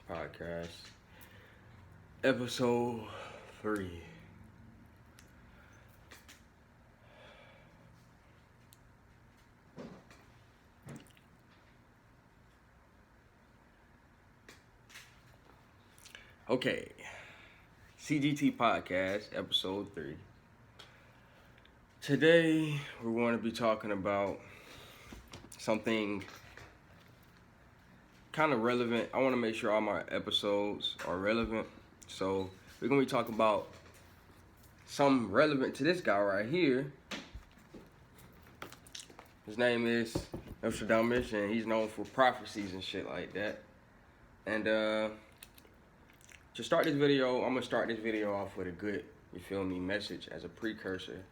Podcast, episode 3. Okay, CGT Podcast, episode 3. Today, we're going to be talking about something kind of relevant. I want to make sure all my episodes are relevant. So, we're going to be talking about something relevant to this guy right here. His name is Nostradamus, and he's known for prophecies and shit like that. And, to start this video, I'm going to start this video off with a good, message as a precursor.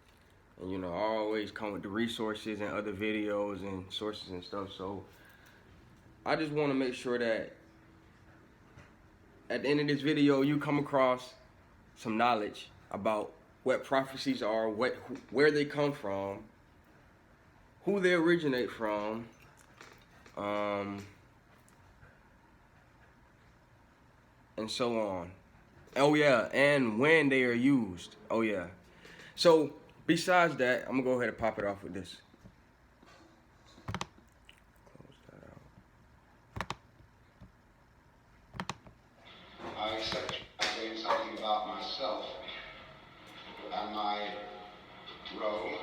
And, I always come with the resources and other videos and sources and stuff. So, I just want to make sure that at the end of this video, you come across some knowledge about what prophecies are, where they come from, who they originate from, and so on. Oh yeah, and when they are used. Oh yeah. So besides that, I'm gonna go ahead and pop it off with this. Close that out. I accept saying something about myself and my role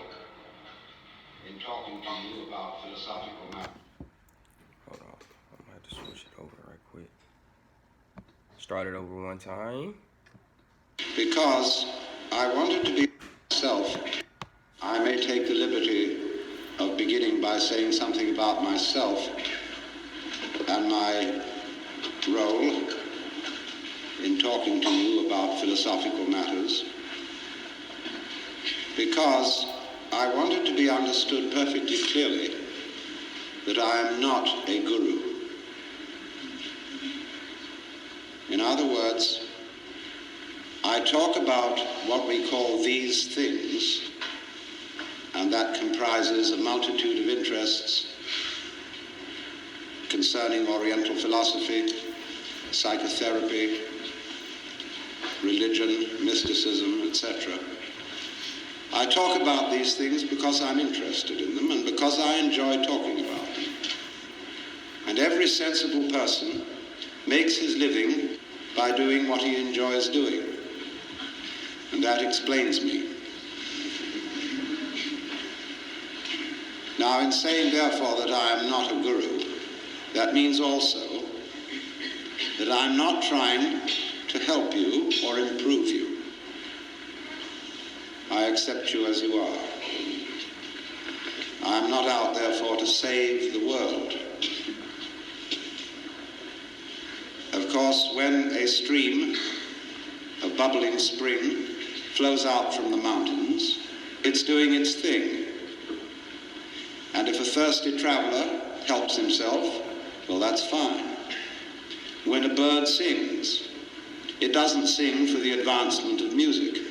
in talking to you about philosophical matters. Hold on, I'm gonna have to switch it over right quick. Start it over one time. Because I wanted to be myself, I may take the liberty of beginning by saying something about myself and my role in talking to you about philosophical matters. Because I wanted to be understood perfectly clearly that I am not a guru. In other words, I talk about what we call these things, and that comprises a multitude of interests concerning Oriental philosophy, psychotherapy, religion, mysticism, etc. I talk about these things because I'm interested in them and because I enjoy talking about them. And every sensible person makes his living by doing what he enjoys doing. And that explains me. Now, in saying, therefore, that I am not a guru, that means also that I'm not trying to help you or improve you. I accept you as you are. I'm not out, therefore, to save the world. Of course, when a stream, a bubbling spring, flows out from the mountains, it's doing its thing. And if a thirsty traveler helps himself, well, that's fine. When a bird sings, it doesn't sing for the advancement of music.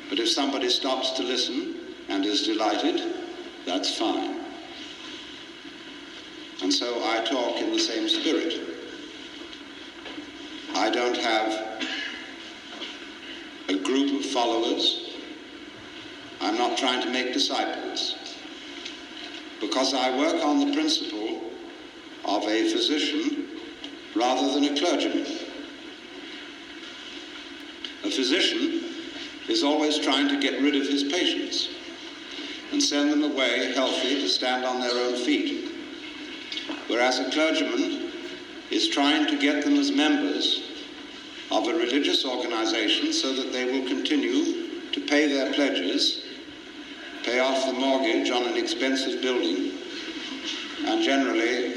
But if somebody stops to listen and is delighted, that's fine. And so I talk in the same spirit. I don't have a group of followers. I'm not trying to make disciples. Because I work on the principle of a physician rather than a clergyman. A physician is always trying to get rid of his patients and send them away healthy to stand on their own feet. Whereas a clergyman is trying to get them as members of a religious organization so that they will continue to pay their pledges, pay off the mortgage on an expensive building, and generally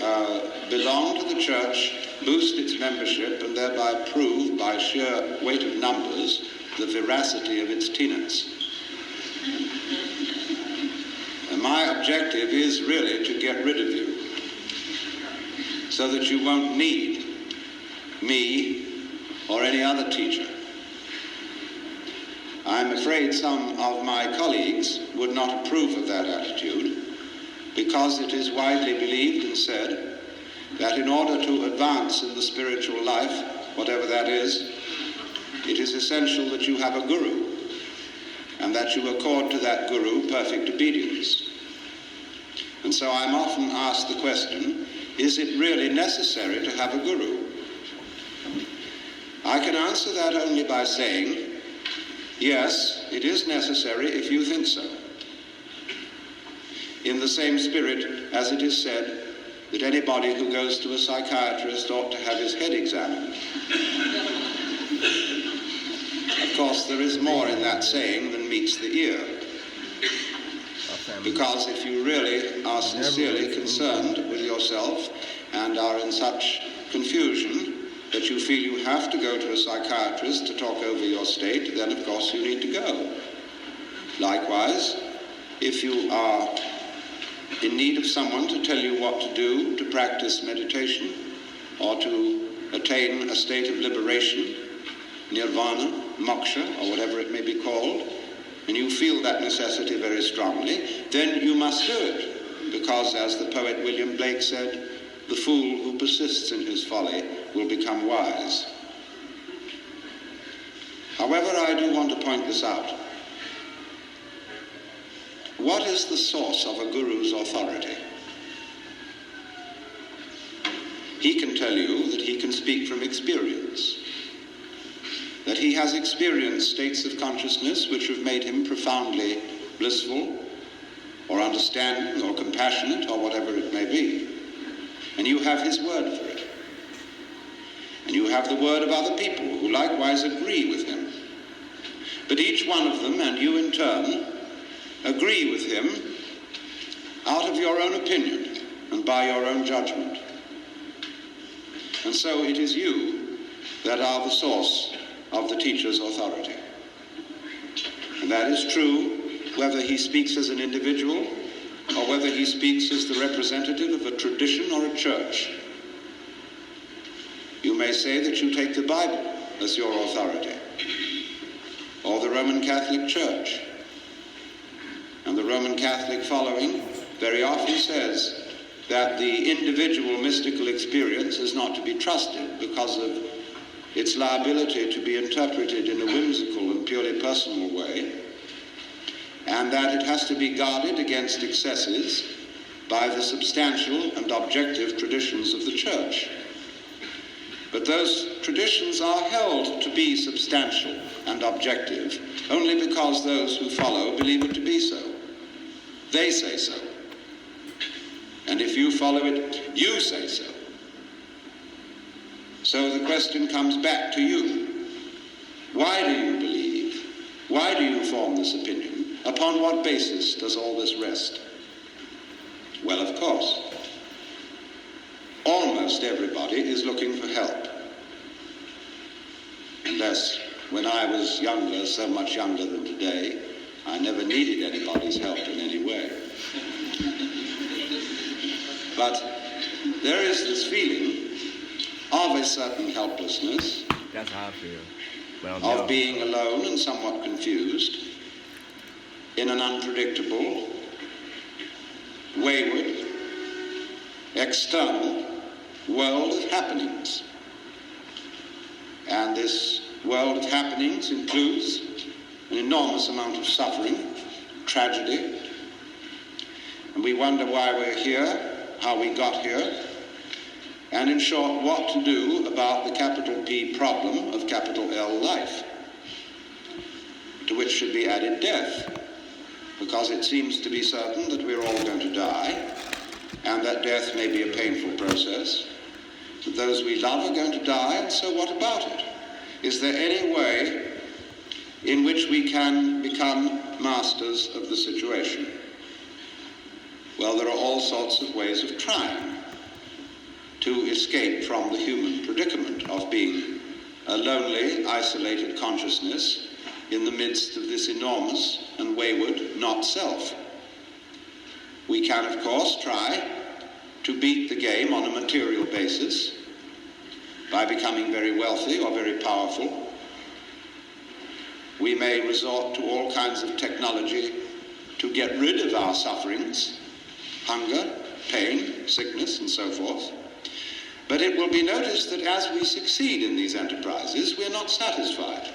belong to the church, boost its membership, and thereby prove by sheer weight of numbers the veracity of its tenets. And my objective is really to get rid of you so that you won't need me or any other teacher. I'm afraid some of my colleagues would not approve of that attitude because it is widely believed and said that in order to advance in the spiritual life, whatever that is, it is essential that you have a guru, and that you accord to that guru perfect obedience. And so I'm often asked the question, is it really necessary to have a guru? I can answer that only by saying, yes, it is necessary if you think so. In the same spirit as it is said that anybody who goes to a psychiatrist ought to have his head examined. Of course, there is more in that saying than meets the ear. Because if you really are sincerely concerned with yourself and are in such confusion that you feel you have to go to a psychiatrist to talk over your state, then of course you need to go. Likewise, if you are in need of someone to tell you what to do to practice meditation or to attain a state of liberation, nirvana, moksha, or whatever it may be called, and you feel that necessity very strongly, then you must do it, because as the poet William Blake said, the fool who persists in his folly will become wise. However, I do want to point this out. What is the source of a guru's authority? He can tell you that he can speak from experience, that he has experienced states of consciousness which have made him profoundly blissful, or understanding, or compassionate, or whatever it may be. And you have his word for it. And you have the word of other people who likewise agree with him. But each one of them, and you in turn, agree with him out of your own opinion and by your own judgment. And so it is you that are the source of the teacher's authority. And that is true whether he speaks as an individual or whether he speaks as the representative of a tradition or a church. You may say that you take the Bible as your authority, or the Roman Catholic Church. And the Roman Catholic following very often says that the individual mystical experience is not to be trusted because of its liability to be interpreted in a whimsical and purely personal way, and that it has to be guarded against excesses by the substantial and objective traditions of the Church. But those traditions are held to be substantial and objective only because those who follow believe it to be so. They say so. And if you follow it, you say so. So the question comes back to you. Why do you believe? Why do you form this opinion? Upon what basis does all this rest? Well, of course, almost everybody is looking for help. Unless, when I was younger, so much younger than today, I never needed anybody's help in any way. But there is this feeling of a certain helplessness, That's how I feel. of being alone and somewhat confused in an unpredictable, wayward, external world of happenings. And this world of happenings includes an enormous amount of suffering, tragedy, and we wonder why we're here, how we got here, and in short, what to do about the capital P problem of capital L life, to which should be added death, because it seems to be certain that we're all going to die, and that death may be a painful process, that those we love are going to die, and so what about it? Is there any way in which we can become masters of the situation? Well, there are all sorts of ways of trying to escape from the human predicament of being a lonely, isolated consciousness in the midst of this enormous and wayward not-self. We can, of course, try to beat the game on a material basis by becoming very wealthy or very powerful. We may resort to all kinds of technology to get rid of our sufferings, hunger, pain, sickness, and so forth. But it will be noticed that as we succeed in these enterprises, we're not satisfied.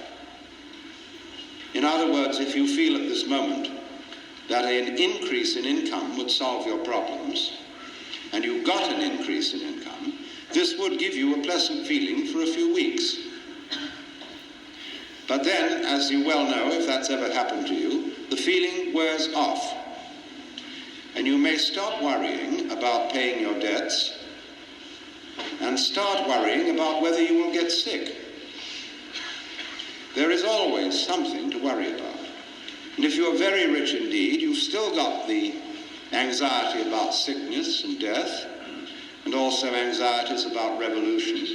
In other words, if you feel at this moment that an increase in income would solve your problems, and you got an increase in income, this would give you a pleasant feeling for a few weeks. But then, as you well know, if that's ever happened to you, the feeling wears off. And you may stop worrying about paying your debts and start worrying about whether you will get sick. There is always something to worry about. And if you're very rich indeed, you've still got the anxiety about sickness and death, and also anxieties about revolution,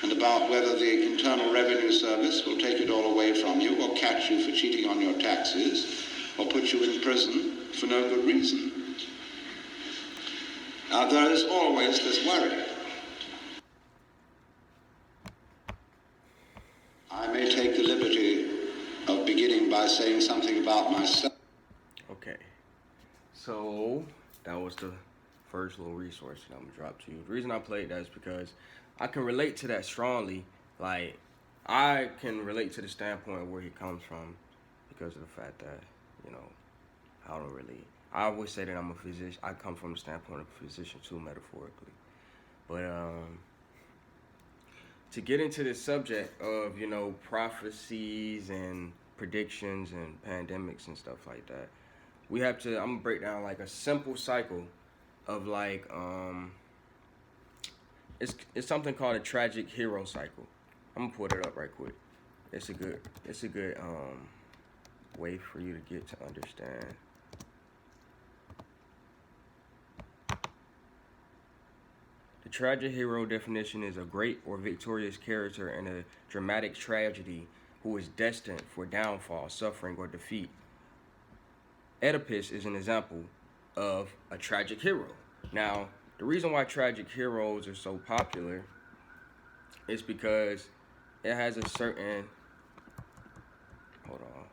and about whether the Internal Revenue Service will take it all away from you, or catch you for cheating on your taxes, or put you in prison for no good reason. Now, there is always this worry. I may take the liberty of beginning by saying something about myself. Okay, so that was the first little resource that I'm gonna drop to you. The reason I played that is because I can relate to that strongly. Like, I can relate to the standpoint where he comes from because of the fact that, you know, I always say that I'm a physician. I come from the standpoint of a physician too, metaphorically. But to get into this subject of, you know, prophecies and predictions and pandemics and stuff like that, I'm gonna break down like a simple cycle of like, it's something called a tragic hero cycle. I'm gonna pull it up right quick. It's a good way for you to get to understand. The tragic hero definition is a great or victorious character in a dramatic tragedy who is destined for downfall, suffering, or defeat. Oedipus is an example of a tragic hero. Now, the reason why tragic heroes are so popular is because it has a certain, hold on,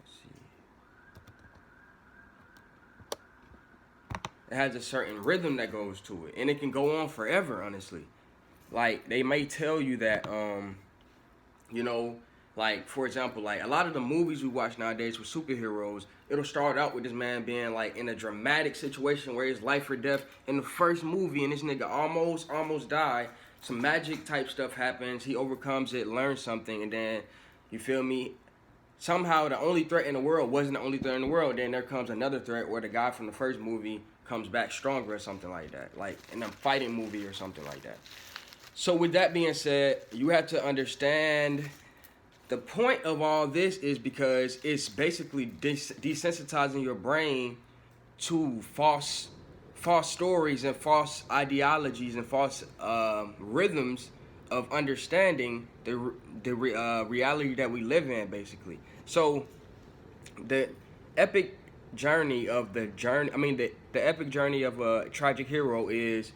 let's see. It has a certain rhythm that goes to it, and it can go on forever, honestly. Like, they may tell you that, you know, like, for example, like, a lot of the movies we watch nowadays with superheroes, it'll start out with this man being, like, in a dramatic situation where it's life or death in the first movie, and this nigga almost died. Some magic type stuff happens. He overcomes it, learns something, and then, you feel me, somehow the only threat in the world wasn't the only threat in the world. Then there comes another threat where the guy from the first movie comes back stronger or something like that, like in a fighting movie or something like that. So with that being said, you have to understand the point of all this is because it's basically desensitizing your brain to false stories and false ideologies and false rhythms of understanding the reality that we live in, basically. So the epic journey of the epic journey of a tragic hero is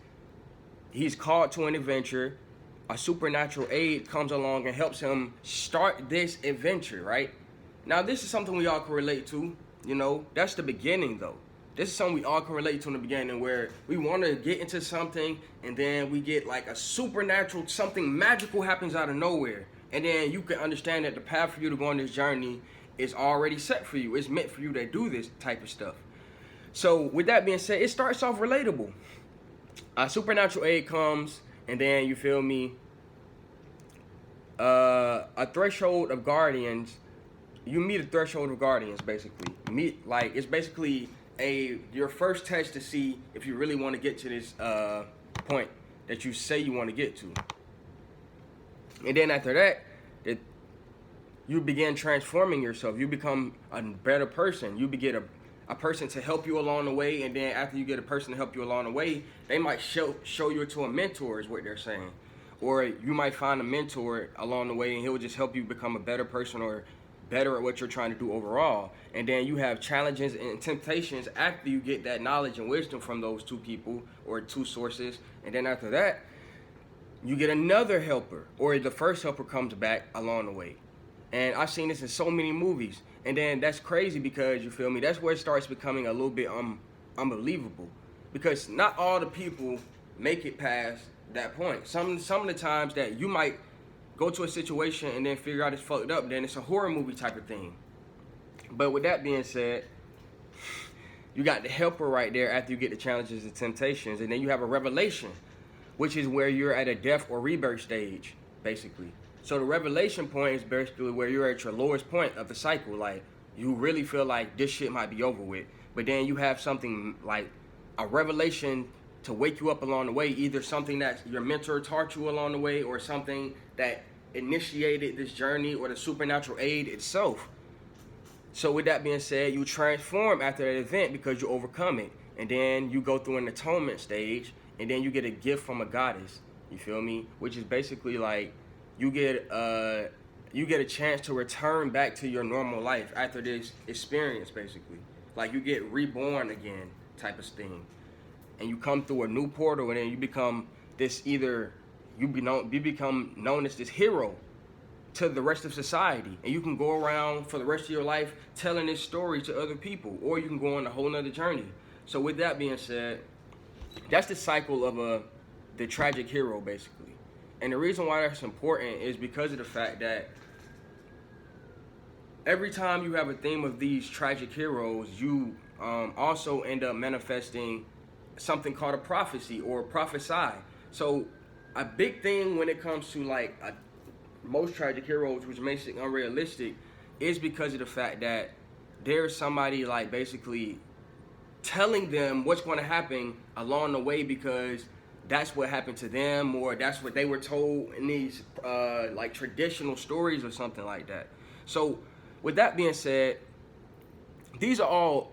he's called to an adventure. A supernatural aid comes along and helps him start this adventure, right? Now, this is something we all can relate to, you know. That's the beginning, though. This is something we all can relate to in the beginning, where we want to get into something, and then we get like a supernatural, something magical happens out of nowhere. And then you can understand that the path for you to go on this journey is already set for you. It's meant for you to do this type of stuff. So with that being said, it starts off relatable. A supernatural aid comes, and then, you feel me, a threshold of guardians, you meet a threshold of guardians, basically. It's basically your first test to see if you really want to get to this point that you say you want to get to. And then after that, you begin transforming yourself. You become a better person. You get a person to help you along the way, and then after you get a person to help you along the way, they might show you to a mentor, is what they're saying. Or you might find a mentor along the way, and he'll just help you become a better person or better at what you're trying to do overall. And then you have challenges and temptations after you get that knowledge and wisdom from those two people or two sources. And then after that, you get another helper, or the first helper comes back along the way. And I've seen this in so many movies. And then that's crazy because, you feel me, that's where it starts becoming a little bit unbelievable. Because not all the people make it past that point. Some of the times that you might go to a situation and then figure out it's fucked up, then it's a horror movie type of thing. But with that being said, you got the helper right there after you get the challenges and temptations, and then you have a revelation, which is where you're at a death or rebirth stage, basically. So the revelation point is basically where you're at your lowest point of the cycle. Like, you really feel like this shit might be over with. But then you have something like a revelation to wake you up along the way, either something that your mentor taught you along the way or something that initiated this journey or the supernatural aid itself. So with that being said, you transform after that event because you overcome it. And then you go through an atonement stage, and then you get a gift from a goddess. You feel me? Which is basically like you get a chance to return back to your normal life after this experience, basically. Like you get reborn again type of thing. And you come through a new portal, and then you become this you become known as this hero to the rest of society, and you can go around for the rest of your life telling this story to other people, or you can go on a whole nother journey. So with that being said, that's the cycle of the tragic hero, basically. And the reason why that's important is because of the fact that every time you have a theme of these tragic heroes, you also end up manifesting something called a prophecy or prophesy. So a big thing when it comes to like most tragic heroes, which makes it unrealistic, is because of the fact that there's somebody like basically telling them what's going to happen along the way, because that's what happened to them, or that's what they were told in these like traditional stories or something like that. So with that being said, these are all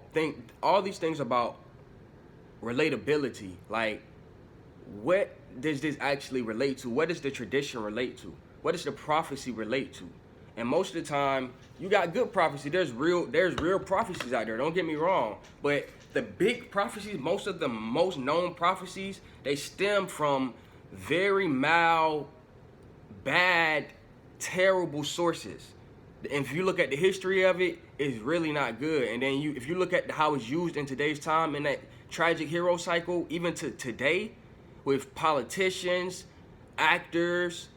these things about relatability. Like, what does this actually relate to? What does the tradition relate to? What does the prophecy relate to? And most of the time, you got good prophecy. There's real prophecies out there. Don't get me wrong. But the big prophecies, most of the most known prophecies, they stem from very bad, terrible sources. And if you look at the history of it, it's really not good. And then if you look at how it's used in today's time in that tragic hero cycle, even to today, with politicians, actors,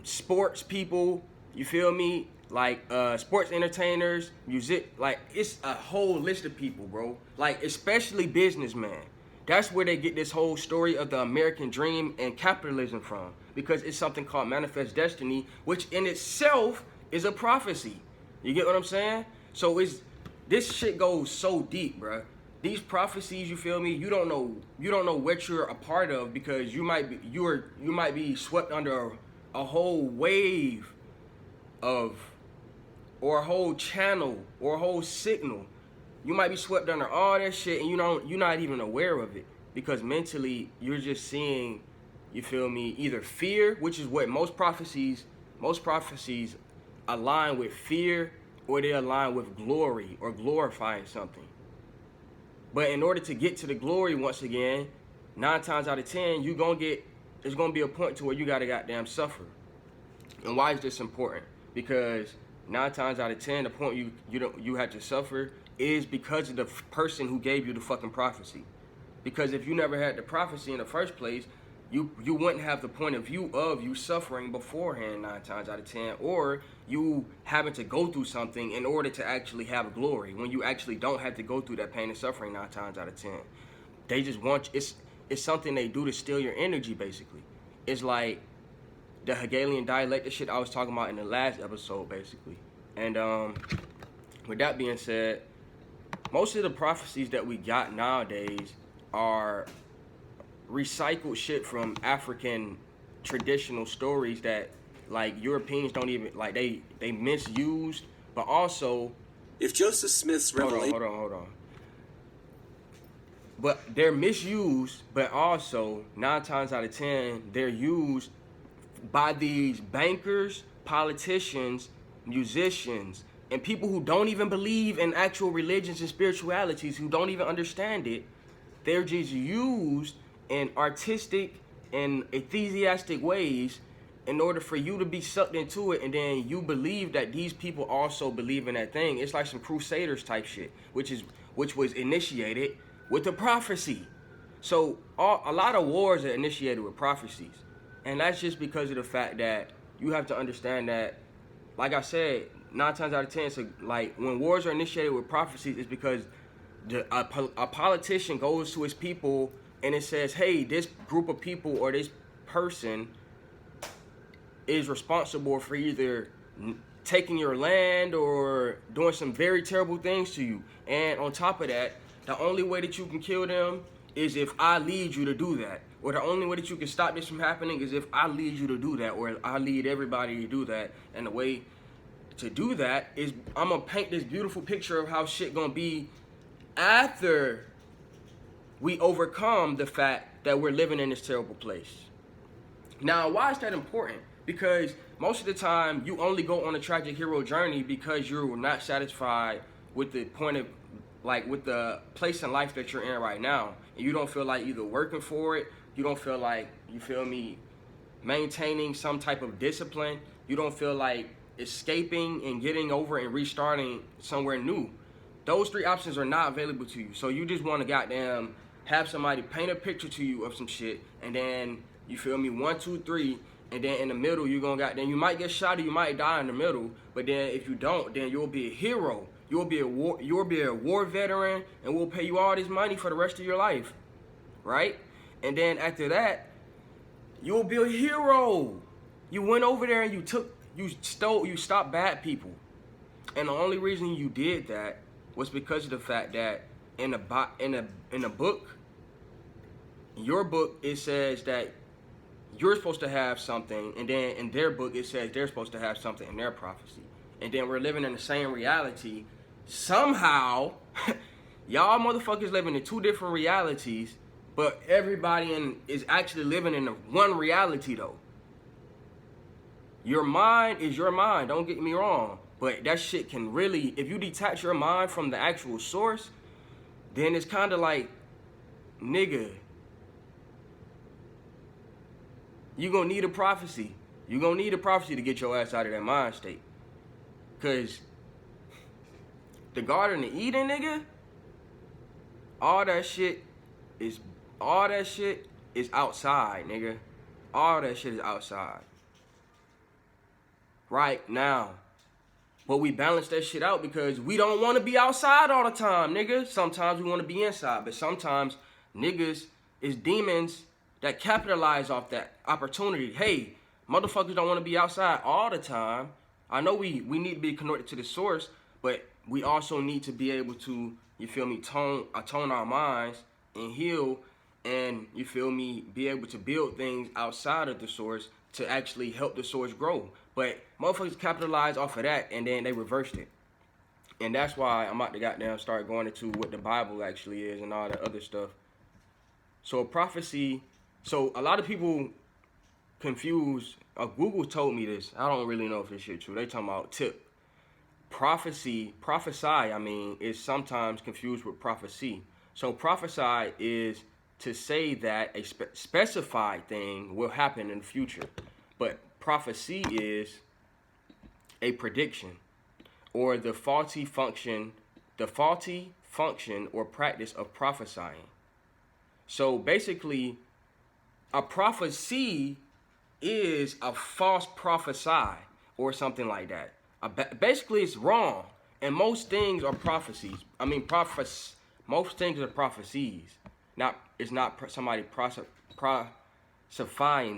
sports people, you feel me? Like sports entertainers, music, like it's a whole list of people, bro. Like especially businessmen. That's where they get this whole story of the American dream and capitalism from, because it's something called manifest destiny, which in itself is a prophecy. You get what I'm saying? So this shit goes so deep, bro. These prophecies, you feel me? You don't know what you're a part of, because you might be swept under a whole wave of, or a whole channel, or a whole signal. You might be swept under all that shit, and you're not even aware of it, because mentally you're just seeing, you feel me, either fear, which is what most prophecies align with, fear, or they align with glory or glorifying something. But in order to get to the glory, once again, 9 times out of 10, there's gonna be a point to where you gotta goddamn suffer. And why is this important? Because 9 times out of 10, the point you had to suffer is because of the person who gave you the fucking prophecy. Because if you never had the prophecy in the first place, you wouldn't have the point of view of you suffering beforehand 9 times out of 10, or you having to go through something in order to actually have glory, when you actually don't have to go through that pain and suffering 9 times out of 10. They just want it's something they do to steal your energy, basically. It's like the Hegelian dialect, the shit I was talking about in the last episode, basically. And with that being said, most of the prophecies that we got nowadays are recycled shit from African traditional stories that like Europeans don't even like, they misused, but also if Joseph Smith's revelation. Hold on. But they're misused, but also 9 times out of 10 they're used by these bankers, politicians, musicians, and people who don't even believe in actual religions and spiritualities, who don't even understand it. They're just used in artistic and enthusiastic ways in order for you to be sucked into it, and then you believe that these people also believe in that thing. It's like some Crusaders type shit, which was initiated with a prophecy. So a lot of wars are initiated with prophecies. And that's just because of the fact that you have to understand that, like I said, 9 times out of 10, so like when wars are initiated with prophecies, it's because a politician goes to his people and it says, hey, this group of people or this person is responsible for either taking your land or doing some very terrible things to you. And on top of that, the only way that you can kill them is if I lead you to do that. Or the only way that you can stop this from happening is if I lead you to do that, or I lead everybody to do that. And the way to do that is I'm gonna paint this beautiful picture of how shit gonna be after we overcome the fact that we're living in this terrible place. Now, why is that important? Because most of the time you only go on a tragic hero journey because you're not satisfied with the point of, like, with the place in life that you're in right now. And you don't feel like either working for it, you don't feel like, you feel me, maintaining some type of discipline. You don't feel like escaping and getting over and restarting somewhere new. Those 3 options are not available to you. So you just want to goddamn have somebody paint a picture to you of some shit, and then, you feel me, 1, 2, 3, and then in the middle you're gonna goddamn, you might get shot or you might die in the middle, but then if you don't, then you'll be a hero. You'll be a war veteran, and we'll pay you all this money for the rest of your life, right? And then after that, you'll be a hero. You went over there and you stopped bad people. And the only reason you did that was because of the fact that in a book, your book, it says that you're supposed to have something, and then in their book it says they're supposed to have something in their prophecy. And then we're living in the same reality. Somehow, y'all motherfuckers living in 2 different realities, but everybody is actually living in one reality though. Your mind is your mind, don't get me wrong. But that shit can really, if you detach your mind from the actual source, then it's kind of like, nigga, you gonna need a prophecy. You gonna need a prophecy to get your ass out of that mind state. Cause the Garden of Eden, nigga, all that shit is outside, nigga. All that shit is outside. Right now. But we balance that shit out because we don't want to be outside all the time, nigga. Sometimes we want to be inside, but sometimes niggas is demons that capitalize off that opportunity. Hey, motherfuckers don't want to be outside all the time. I know we need to be connected to the source, but we also need to be able to, you feel me, tone our minds and heal, and, you feel me, be able to build things outside of the source to actually help the source grow. But motherfuckers capitalize off of that, and then they reversed it. And that's why I'm about to goddamn start going into what the Bible actually is and all that other stuff. So a prophecy, so a lot of people confuse, Google told me this, I don't really know if this shit true, they talking about tip. Prophesy, I mean, is sometimes confused with prophecy. So prophesy is to say that a specified thing will happen in the future. But prophecy is a prediction, or the faulty function or practice of prophesying. So basically, a prophecy is a false prophesy or something like that. Basically, it's wrong, and most things are prophecies. I mean, most things are prophecies. It's not somebody prophesying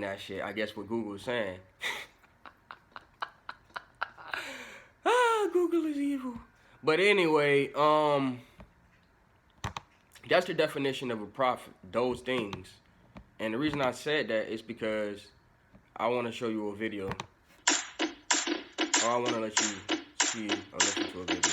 that shit, I guess what Google is saying. Google is evil. But anyway, that's the definition of a prophet, those things. And the reason I said that is because I want to show you a video. Or I want to let you see or listen to a video.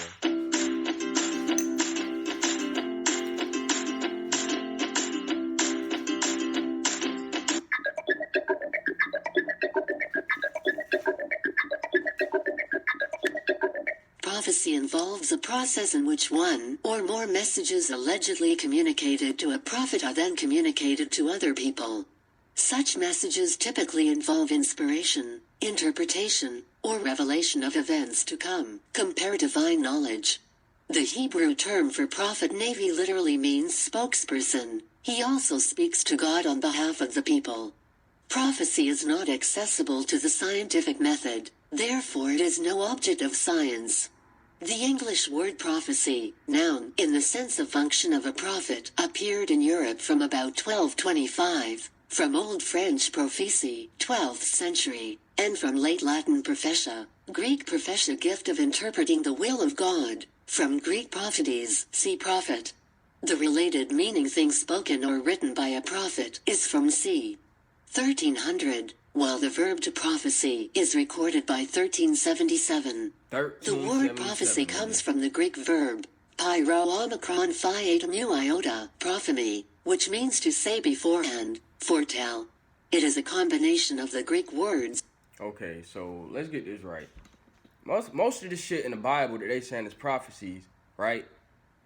Prophecy involves a process in which one or more messages allegedly communicated to a prophet are then communicated to other people. Such messages typically involve inspiration, interpretation, or revelation of events to come. Compare divine knowledge. The Hebrew term for prophet navi literally means spokesperson. He also speaks to God on behalf of the people. Prophecy is not accessible to the scientific method, therefore it is no object of science. The English word prophecy, noun, in the sense of function of a prophet, appeared in Europe from about 1225, from Old French prophecy, 12th century, and from late Latin prophetia, Greek prophetia, gift of interpreting the will of God, from Greek prophetes, see prophet. The related meaning thing spoken or written by a prophet is from c. 1300, while the verb to prophecy is recorded by 1377. The word prophecy comes from the Greek verb pyro omicron phi eta mu iota, prophemy, which means to say beforehand, foretell. It is a combination of the Greek words. Okay, so let's get this right. Most of the shit in the Bible that they saying is prophecies, right?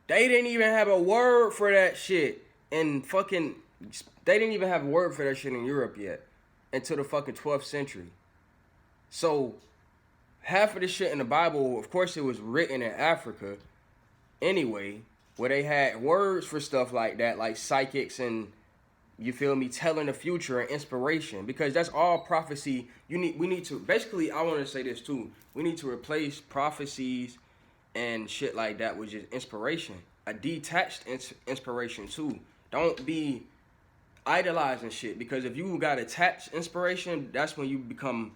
They didn't even have a word for that shit in fucking... They didn't even have a word for that shit in Europe yet until the fucking 12th century. So, half of the shit in the Bible, of course, it was written in Africa anyway, where they had words for stuff like that, like psychics and, you feel me, telling the future and inspiration. Because that's all prophecy. We need to... Basically, I want to say this too. We need to replace prophecies and shit like that with just inspiration. A detached inspiration too. Don't be idolizing shit, because if you got attached inspiration, that's when you become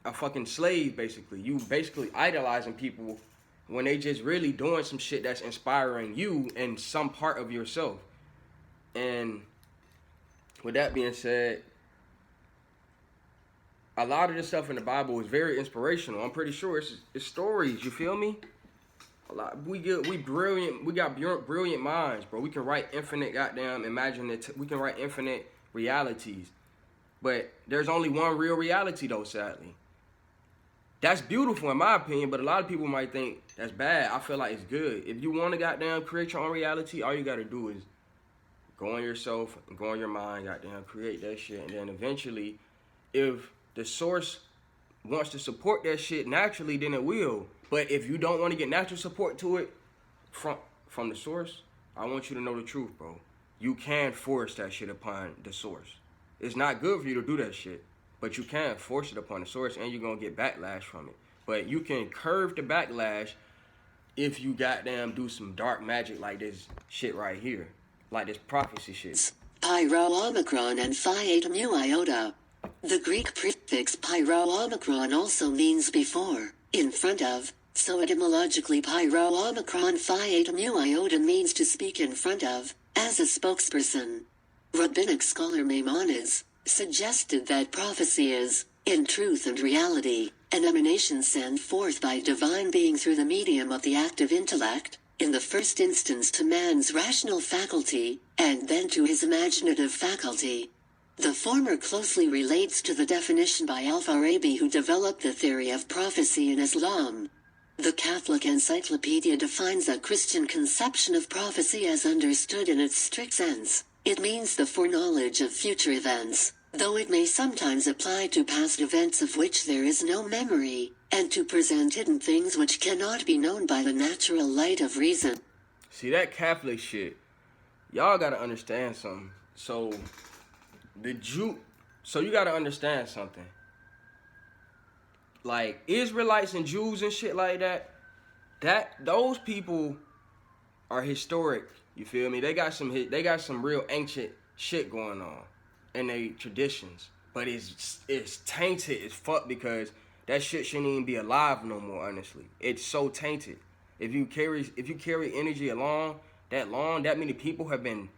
a fucking slave, basically. You basically idolizing people when they just really doing some shit that's inspiring you and some part of yourself. And with that being said, a lot of this stuff in the Bible is very inspirational. I'm pretty sure it's stories, you feel me? We got brilliant minds, bro. We can write infinite goddamn we can write infinite realities. But there's only one real reality though, sadly. That's beautiful in my opinion, but a lot of people might think that's bad. I feel like it's good. If you want to goddamn create your own reality, all you gotta do is go on yourself and go on your mind, goddamn create that shit, and then eventually, if the source wants to support that shit naturally, then it will. But if you don't want to get natural support to it from the source, I want you to know the truth, bro. You can force that shit upon the source. It's not good for you to do that shit, but you can force it upon the source, and you're going to get backlash from it. But you can curve the backlash if you goddamn do some dark magic like this shit right here. Like this prophecy shit. Pyro omicron and phi eta mu iota. The Greek prefix pyro omicron also means before, in front of, so etymologically pyro omicron phi eta mu iota means to speak in front of, as a spokesperson. Rabbinic scholar Maimonides suggested that prophecy is, in truth and reality, an emanation sent forth by divine being through the medium of the active intellect, in the first instance to man's rational faculty, and then to his imaginative faculty. The former closely relates to the definition by Al-Farabi, who developed the theory of prophecy in Islam. The Catholic Encyclopedia defines a Christian conception of prophecy as understood in its strict sense. It means the foreknowledge of future events, though it may sometimes apply to past events of which there is no memory, and to present hidden things which cannot be known by the natural light of reason. See, that Catholic shit, y'all gotta understand something. So you gotta understand something. Like, Israelites and Jews and shit like that, those people are historic, you feel me? They got some real ancient shit going on in their traditions. But it's tainted as fuck, because that shit shouldn't even be alive no more, honestly. It's so tainted. If you carry energy along that long, that many people have been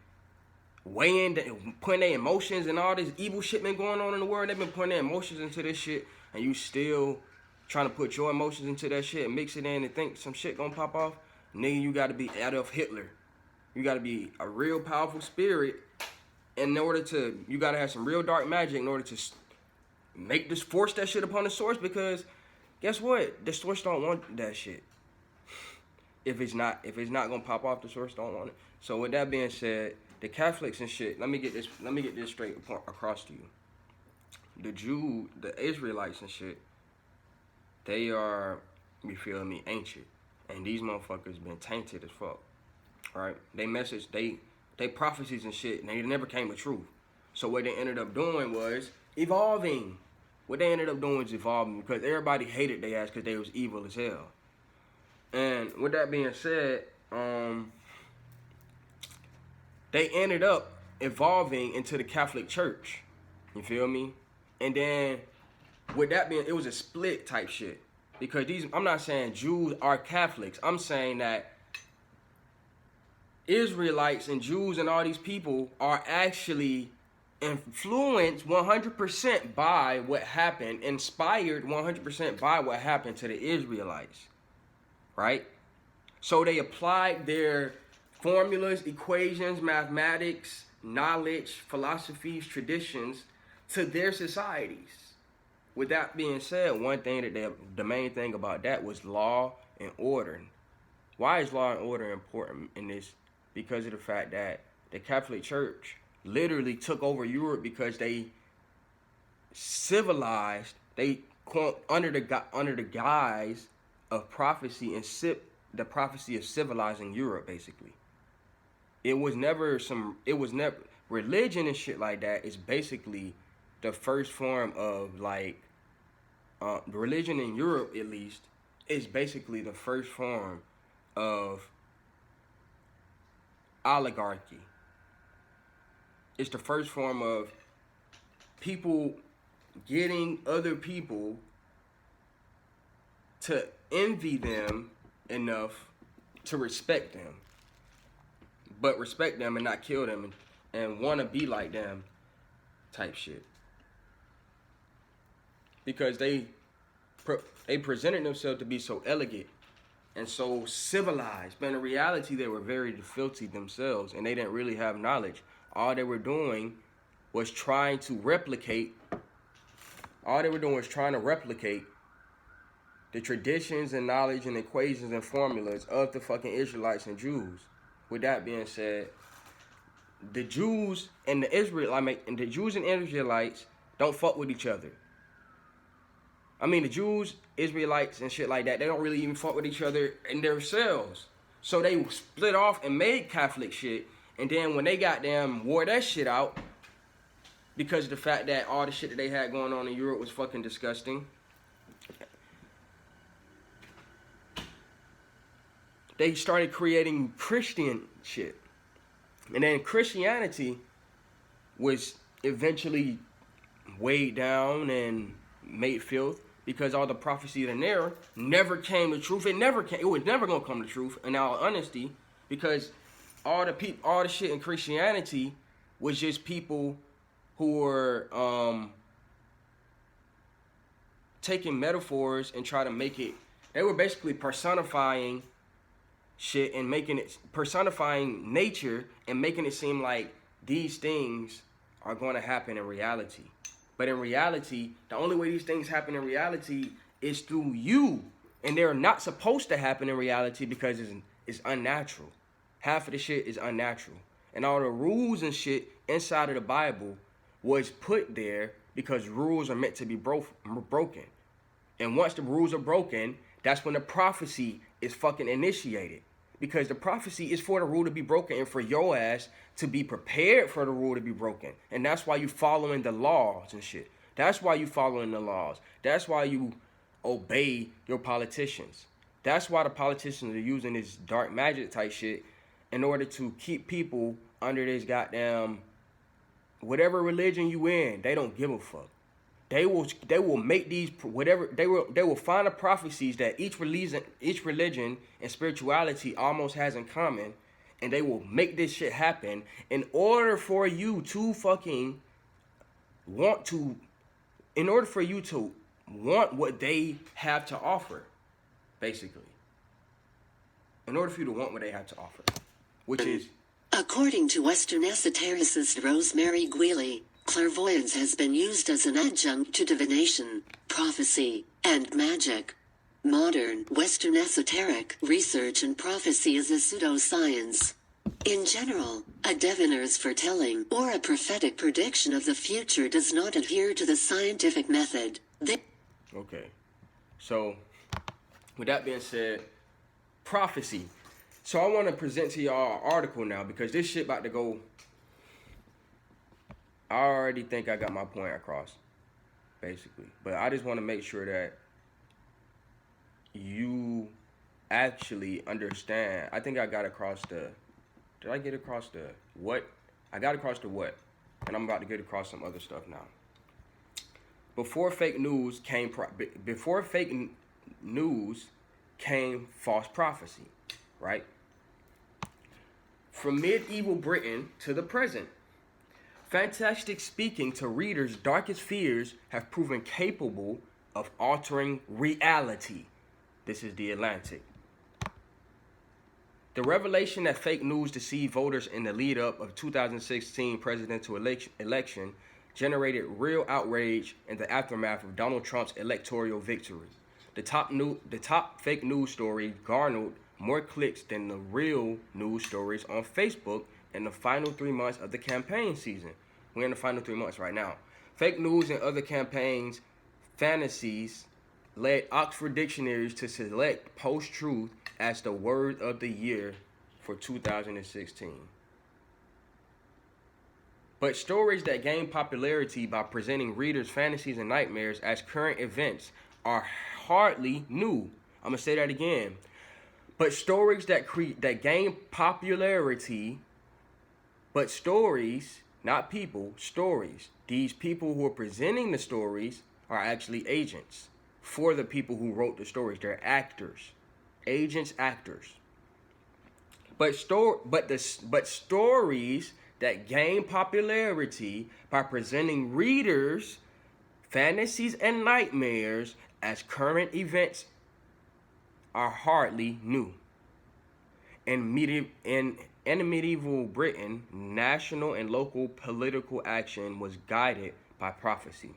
putting their emotions and all this evil shit been going on in the world. They've been putting their emotions into this shit, and you still trying to put your emotions into that shit and mix it in and think some shit gonna pop off. Nigga, you gotta be Adolf Hitler. You gotta be a real powerful spirit you gotta have some real dark magic in order to force that shit upon the source, because guess what? The source don't want that shit. If it's not gonna pop off, the source don't want it. So with that being said, the Catholics and shit, let me get this straight across to you. The Israelites and shit, they are, you feel me, ancient. And these motherfuckers been tainted as fuck. Right? They prophecies and shit, and they never came to truth. So what they ended up doing was evolving. What they ended up doing was evolving because everybody hated their ass because they was evil as hell. And with that being said, they ended up evolving into the Catholic Church. You feel me? And then with that being, it was a split type shit. Because I'm not saying Jews are Catholics. I'm saying that Israelites and Jews and all these people are actually influenced 100% by what happened, inspired 100% by what happened to the Israelites, right? So they applied their formulas, equations, mathematics, knowledge, philosophies, traditions to their societies. With that being said, one thing that the main thing about that was law and order. Why is law and order important in this? Because of the fact that the Catholic Church literally took over Europe because they civilized, they under the guise of prophecy and the prophecy of civilizing Europe, basically. It was never religion and shit like that is basically the first form of like religion in Europe, at least, is basically the first form of oligarchy. It's the first form of people getting other people to envy them enough to respect them, but respect them and not kill them and want to be like them type shit. Because they presented themselves to be so elegant and so civilized, but in reality they were very filthy themselves, and they didn't really have knowledge. All they were doing was trying to replicate the traditions and knowledge and equations and formulas of the fucking Israelites and Jews. With that being said, the Jews and the Israelites don't fuck with each other. I mean, the Jews, Israelites, and shit like that, they don't really even fuck with each other in themselves. So they split off and made Catholic shit. And then when they goddamn wore that shit out, because of the fact that all the shit that they had going on in Europe was fucking disgusting, they started creating Christian shit. And then Christianity was eventually weighed down and made filth because all the prophecy in there never came to truth. It was never gonna come to truth, in all honesty, because all the shit in Christianity was just people who were taking metaphors and try to make it. They were basically personifying shit and personifying nature and making it seem like these things are going to happen in reality. But in reality, the only way these things happen in reality is through you. And they're not supposed to happen in reality because it's unnatural. Half of the shit is unnatural. And all the rules and shit inside of the Bible was put there because rules are meant to be broken. And once the rules are broken, that's when the prophecy is fucking initiated. Because the prophecy is for the rule to be broken and for your ass to be prepared for the rule to be broken. And that's why you following the laws and shit. That's why you following the laws. That's why you obey your politicians. That's why the politicians are using this dark magic type shit in order to keep people under this goddamn whatever religion you in. They don't give a fuck. They will make these whatever they will find the prophecies that each religion and spirituality almost has in common, and they will make this shit happen in order for you to want what they have to offer, basically. In order for you to want what they have to offer, which is, according to Western esotericist Rosemary Guiley, clairvoyance has been used as an adjunct to divination, prophecy, and magic. Modern Western esoteric research and prophecy is a pseudoscience. In general, a diviner's foretelling or a prophetic prediction of the future does not adhere to the scientific method. Okay. So, with that being said, prophecy. So I want to present to y'all an article now because this shit about to go. I already think I got my point across, basically. But I just want to make sure that you actually understand. I think I got across the. Did I get across the what? I got across the what, and I'm about to get across some other stuff now. Before fake news came false prophecy, right? From medieval Britain to the present, fantastic speaking to readers' darkest fears have proven capable of altering reality. This is The Atlantic. The revelation that fake news deceived voters in the lead up of 2016 presidential election generated real outrage in the aftermath of Donald Trump's electoral victory. The top fake news story garnered more clicks than the real news stories on Facebook in the final 3 months of the campaign season. We're in the final 3 months right now. Fake news and other campaigns fantasies led Oxford dictionaries to select post-truth as the word of the year for 2016. But stories that gain popularity by presenting readers' fantasies and nightmares as current events are hardly new. I'm going to say that again. But stories that gain popularity, but stories, not people, stories. These people who are presenting the stories are actually agents for the people who wrote the stories. They're actors. Agents, actors. But stories that gain popularity by presenting readers fantasies and nightmares as current events are hardly new. In medieval Britain, national and local political action was guided by prophecy.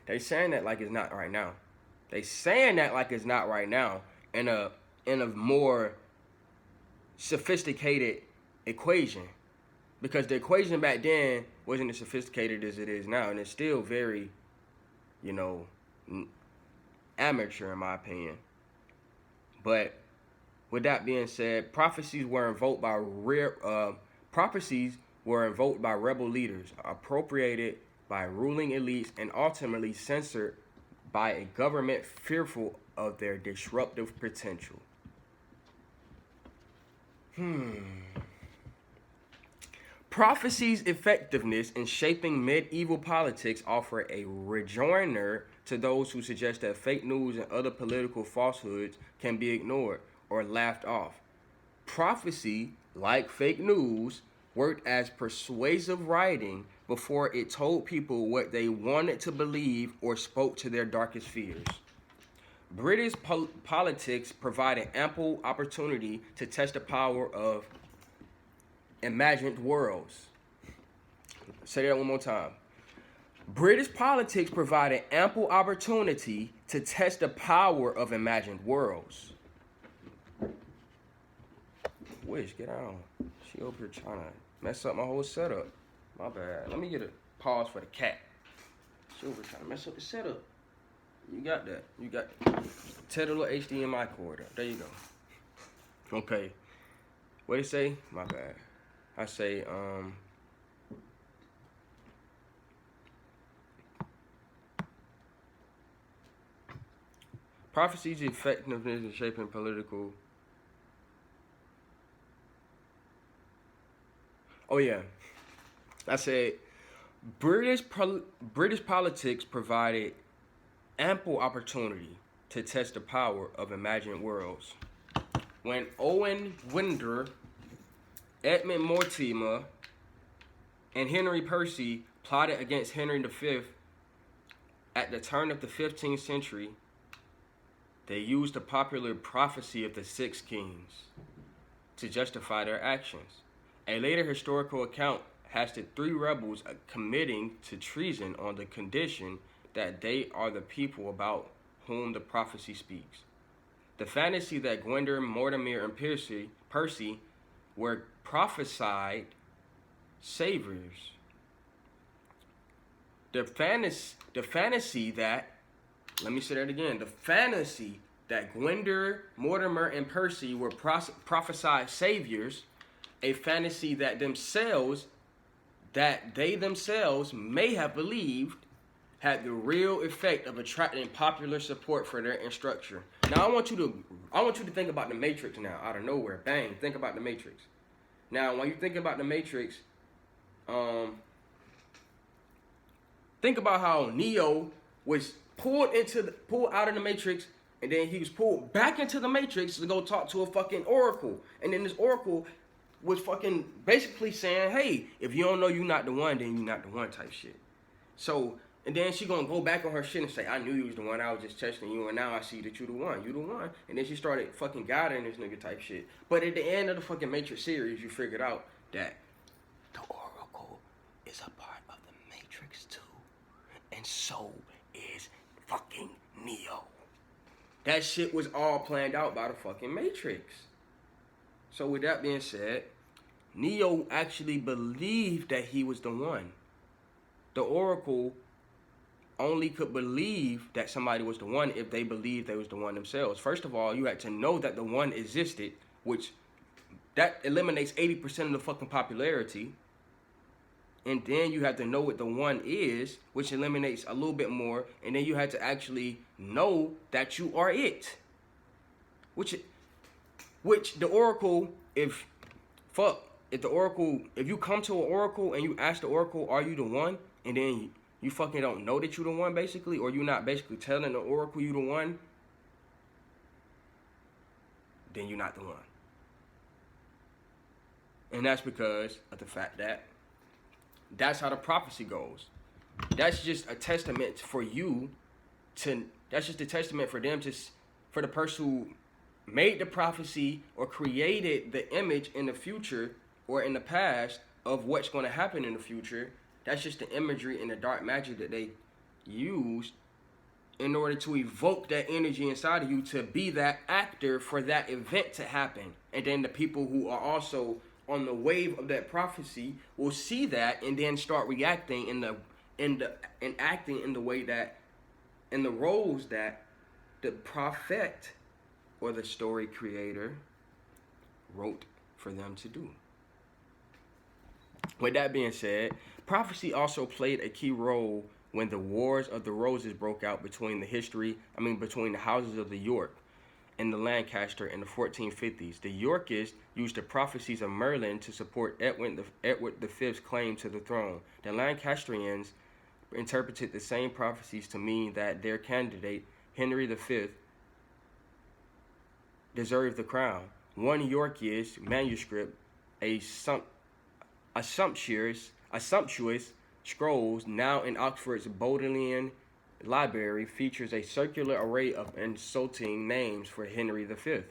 They saying that like it's not right now. They saying that like it's not right now in a more sophisticated equation. Because the equation back then wasn't as sophisticated as it is now, and it's still very, amateur in my opinion. But with that being said, prophecies were invoked by rebel leaders, appropriated by ruling elites, and ultimately censored by a government fearful of their disruptive potential. Prophecy's effectiveness in shaping medieval politics offer a rejoinder to those who suggest that fake news and other political falsehoods can be ignored or laughed off. Prophecy, like fake news, worked as persuasive writing before it told people what they wanted to believe or spoke to their darkest fears. British politics provided ample opportunity to test the power of imagined worlds. Say that one more time. British politics provided ample opportunity to test the power of imagined worlds. Wish, get on. She over here trying to mess up my whole setup. My bad. Let me get a pause for the cat. She over here trying to mess up the setup. You got that. You got that. Tear the little HDMI cord up. There you go. Okay. What did it say? My bad. I say, prophecy's effectiveness in shaping political. Oh yeah, I said British politics provided ample opportunity to test the power of imagined worlds. When Owen Winder, Edmund Mortimer, and Henry Percy plotted against Henry V at the turn of the 15th century, they used the popular prophecy of the Six Kings to justify their actions. A later historical account has the three rebels committing to treason on the condition that they are the people about whom the prophecy speaks. The fantasy that Gwynder, Mortimer, and Percy were prophesied saviors. The fantasy that, let me say that again, the fantasy that Gwynder, Mortimer, and Percy were prophesied saviors, a fantasy that they themselves may have believed had the real effect of attracting popular support for their instruction. Now I want you to think about the Matrix now, out of nowhere. Bang, think about the Matrix. Now when you think about the Matrix, think about how Neo was pulled out of the Matrix, and then he was pulled back into the Matrix to go talk to a fucking oracle. And then this oracle was fucking basically saying, hey, if you don't know you're not the one, then you're not the one type shit. So, and then she gonna go back on her shit and say, I knew you was the one, I was just testing you, and now I see that you the one. And then she started fucking guiding this nigga type shit. But at the end of the fucking Matrix series, you figured out that the oracle is a part of the Matrix too. And so is fucking Neo. That shit was all planned out by the fucking Matrix. So with that being said, Neo actually believed that he was the one. The oracle only could believe that somebody was the one if they believed they was the one themselves. First of all, you had to know that the one existed, which that eliminates 80% of the fucking popularity. And then you have to know what the one is, which eliminates a little bit more. And then you had to actually know that you are it. Which the oracle, if you come to an oracle and you ask the oracle, are you the one? And then you fucking don't know that you the one, basically, or you're not basically telling the oracle you the one, then you're not the one. And that's because of the fact that that's how the prophecy goes. That's just a testament for you to, that's just a testament for them to, for the person who made the prophecy or created the image in the future or in the past of what's going to happen in the future. That's just the imagery and the dark magic that they used in order to evoke that energy inside of you to be that actor for that event to happen. And then the people who are also on the wave of that prophecy will see that and then start reacting and acting in the way that, in the roles that the prophet or the story creator wrote for them to do. With that being said, prophecy also played a key role when the Wars of the Roses broke out between the houses of the York and the Lancaster in the 1450s. The Yorkists used the prophecies of Merlin to support Edward V's claim to the throne. The Lancastrians interpreted the same prophecies to mean that their candidate, Henry V, deserved the crown. One Yorkist manuscript, a sumptuous scrolls now in Oxford's Bodleian Library, features a circular array of insulting names for Henry V.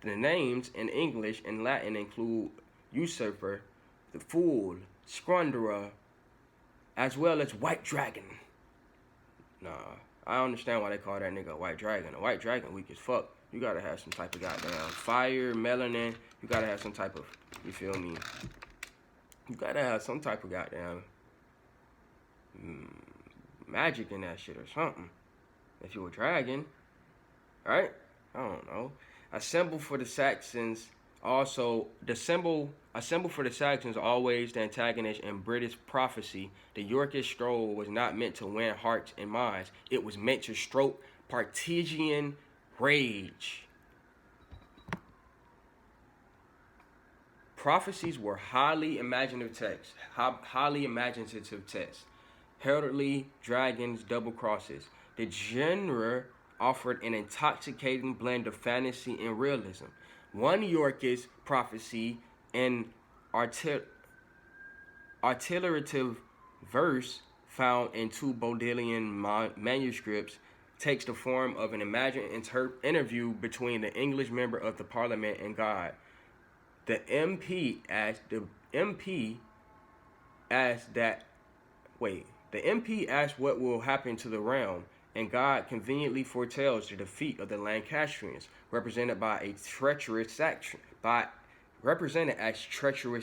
The names in English and Latin include usurper, the fool, squanderer, as well as white dragon. Nah, I understand why they call that nigga a white dragon. A white dragon weak as fuck. You gotta have some type of goddamn fire, melanin. You gotta have some type of, you feel me? You gotta have some type of goddamn magic in that shit or something. If you're a dragon, right? I don't know. A symbol for the Saxons also, a symbol for the Saxons always the antagonist in British prophecy. The Yorkish scroll was not meant to win hearts and minds. It was meant to stroke partisan rage. Prophecies were highly imaginative texts. Heraldry, dragons, double crosses. The genre offered an intoxicating blend of fantasy and realism. One Yorkist prophecy in articulative verse found in two Bodleian manuscripts takes the form of an imagined interview between the English member of the Parliament and God. The MP asks what will happen to the realm, and God conveniently foretells the defeat of the Lancastrians, represented as treacherous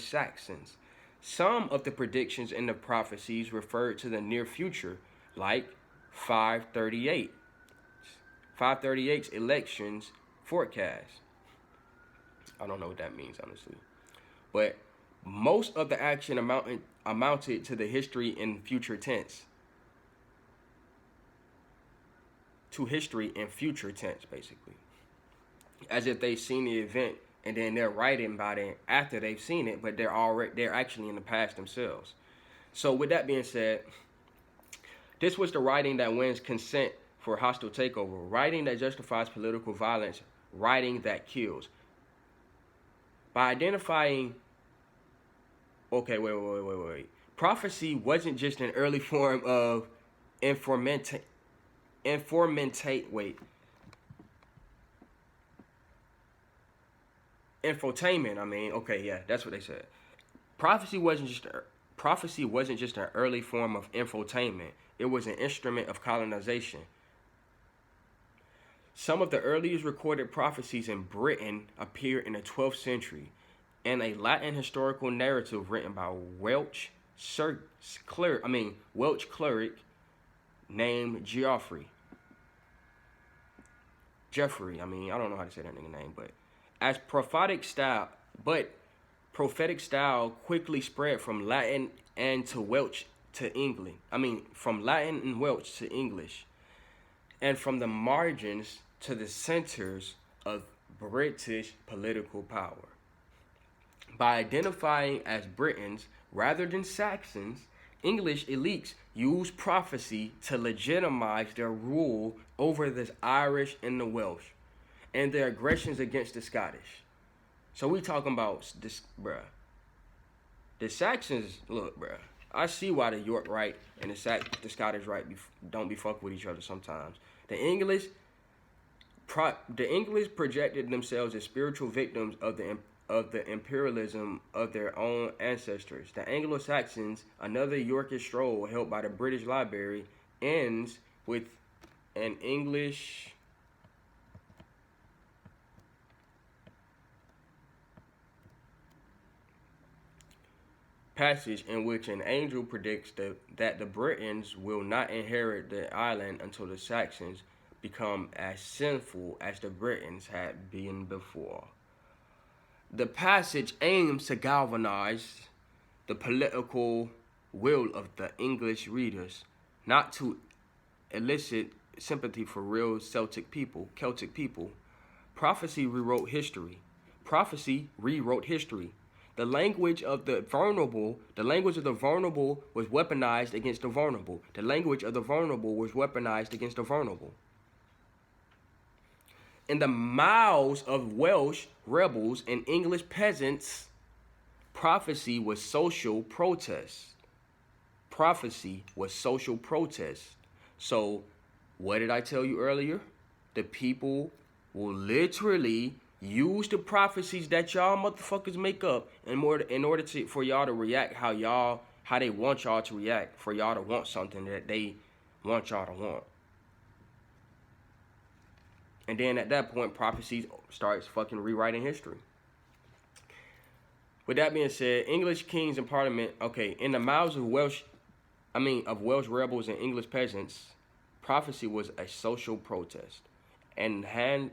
Saxons. Some of the predictions in the prophecies referred to the near future, like 538. 538's elections forecast. I don't know what that means, honestly. But most of the action amounted to the history in future tense. To history in future tense, basically. As if they've seen the event and then they're writing about it after they've seen it, but they're actually in the past themselves. So with that being said, this was the writing that wins consent for hostile takeover, writing that justifies political violence, writing that kills. By identifying, wait. Prophecy wasn't just an early form of infotainment, that's what they said. Prophecy wasn't just an early form of infotainment. It was an instrument of colonization. Some of the earliest recorded prophecies in Britain appear in the 12th century in a Latin historical narrative written by Welsh cleric named Geoffrey. I don't know how to say that nigga name, but prophetic style quickly spread from Latin and to Welsh to English. From Latin and Welsh to English, and from the margins to the centers of British political power. By identifying as Britons rather than Saxons, English elites used prophecy to legitimize their rule over the Irish and the Welsh and their aggressions against the Scottish. So we talking about this, bruh. The Saxons, look, bruh. I see why the York right and the Scottish right don't be fuck with each other sometimes. The English projected themselves as spiritual victims of the imperialism of their own ancestors. The Anglo-Saxons, another Yorkish stroll held by the British Library, ends with an English passage in which an angel predicts that the Britons will not inherit the island until the Saxons become as sinful as the Britons had been before. The passage aims to galvanize the political will of the English readers, not to elicit sympathy for real Celtic people. Prophecy rewrote history. The language of the vulnerable was weaponized against the vulnerable. The language of the vulnerable was weaponized against the vulnerable. In the mouths of Welsh rebels and English peasants, prophecy was social protest. So, what did I tell you earlier? The people will literally use the prophecies that y'all motherfuckers make up in order for y'all to react how they want y'all to react, for y'all to want something that they want y'all to want. And then at that point, prophecy starts fucking rewriting history. With that being said, English kings and parliament, in the mouths of Welsh rebels and English peasants, prophecy was a social protest. And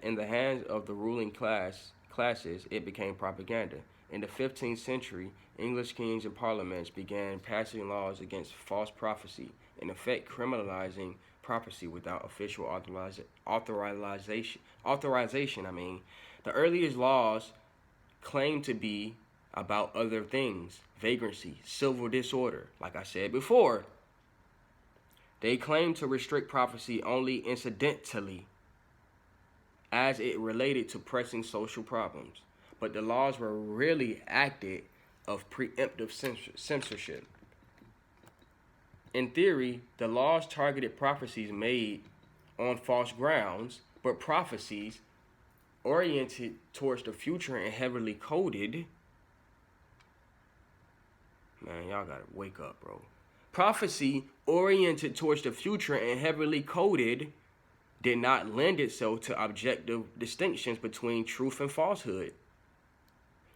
in the hands of the ruling classes, it became propaganda. In the 15th century, English kings and parliaments began passing laws against false prophecy, in effect criminalizing prophecy without official authorization. The earliest laws claimed to be about other things: vagrancy, civil disorder. Like I said before, they claimed to restrict prophecy only incidentally, as it related to pressing social problems. But the laws were really acted of preemptive censorship. In theory, the laws targeted prophecies made on false grounds, but prophecies oriented towards the future and heavily coded. Man, y'all gotta wake up, bro. Prophecy oriented towards the future and heavily coded did not lend itself to objective distinctions between truth and falsehood.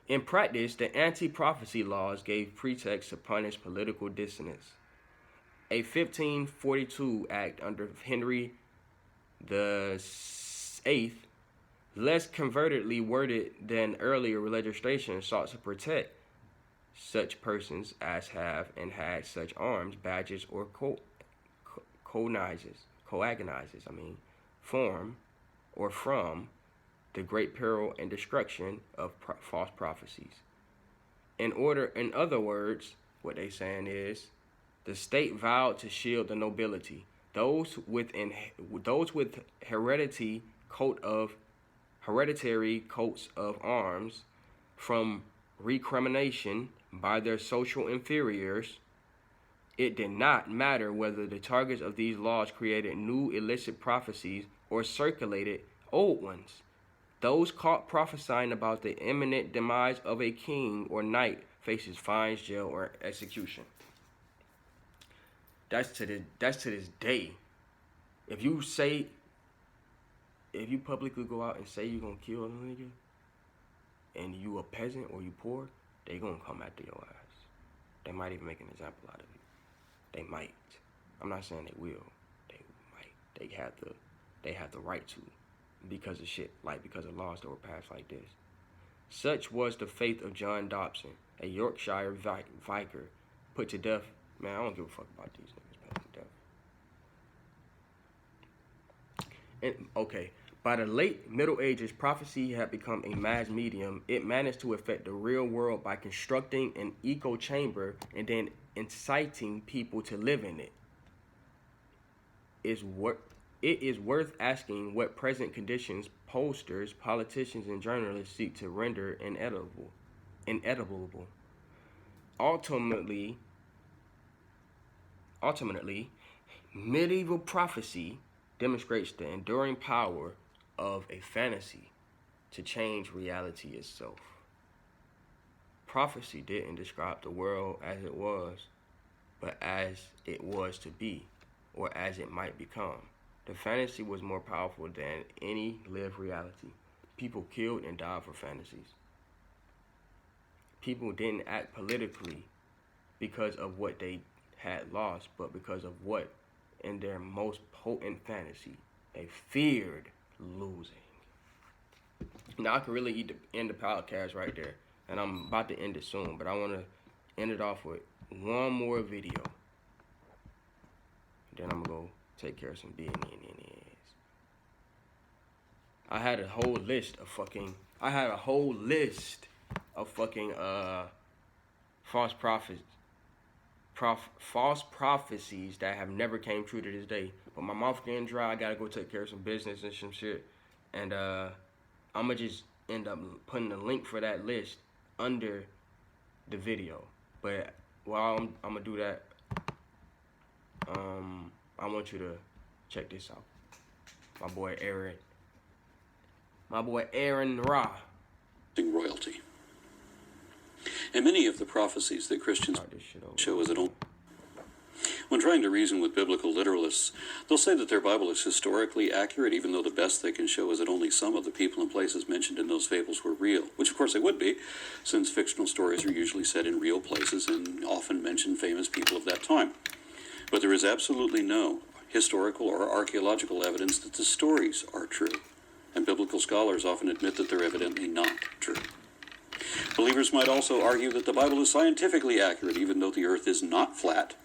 In practice, the anti-prophecy laws gave pretext to punish political dissonance. A 1542 act under Henry The eighth, less convertedly worded than earlier legislation, sought to protect such persons as have and had such arms, badges, or coagonizes, from the great peril and destruction of false prophecies. In other words, what they saying is, the state vowed to shield the nobility, those with hereditary coats of arms, from recrimination by their social inferiors. It did not matter whether the targets of these laws created new illicit prophecies or circulated old ones. Those caught prophesying about the imminent demise of a king or knight faces fines, jail, or execution. That's to this day. If you publicly go out and say you're gonna kill a nigga, and you a peasant or you poor, they gonna come after your ass. They might even make an example out of you. They might. I'm not saying they will. They might. They have the right to, because of laws that were passed like this. Such was the fate of John Dobson, a Yorkshire vicar, put to death. Man, I don't give a fuck about these niggas put to death. And okay, by the late Middle Ages, prophecy had become a mass medium. It managed to affect the real world by constructing an echo chamber and then inciting people to live in it. It is worth asking what present conditions pollsters, politicians, and journalists seek to render inedible. Ultimately, medieval prophecy demonstrates the enduring power of a fantasy to change reality itself. Prophecy didn't describe the world as it was, but as it was to be, or as it might become. The fantasy was more powerful than any lived reality. People killed and died for fantasies. People didn't act politically because of what they had lost, but because of what, in their most potent fantasy, they feared losing. Now, I can really end the podcast right there, and I'm about to end it soon, but I want to end it off with one more video. Then I'm going to go take care of some business. I had a whole list of false prophecies that have never came true to this day. But my mouth getting dry. I gotta go take care of some business and some shit. And I'ma just end up putting a link for that list under the video. But while I'm gonna do that, I want you to check this out. My boy Aaron Ra. Royalty. And many of the prophecies that Christians show as it only. When trying to reason with biblical literalists, they'll say that their Bible is historically accurate, even though the best they can show is that only some of the people and places mentioned in those fables were real, which of course they would be, since fictional stories are usually set in real places and often mention famous people of that time. But there is absolutely no historical or archaeological evidence that the stories are true, and biblical scholars often admit that they're evidently not true. Believers might also argue that the Bible is scientifically accurate, even though the earth is not flat.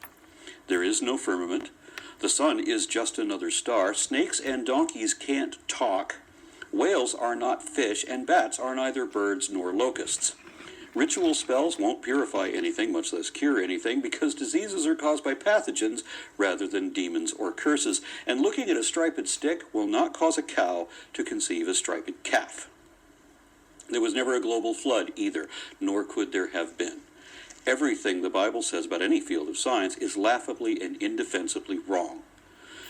There is no firmament. The sun is just another star. Snakes and donkeys can't talk. Whales are not fish, and bats are neither birds nor locusts. Ritual spells won't purify anything, much less cure anything, because diseases are caused by pathogens rather than demons or curses. And looking at a striped stick will not cause a cow to conceive a striped calf. There was never a global flood either, nor could there have been. Everything the Bible says about any field of science is laughably and indefensibly wrong.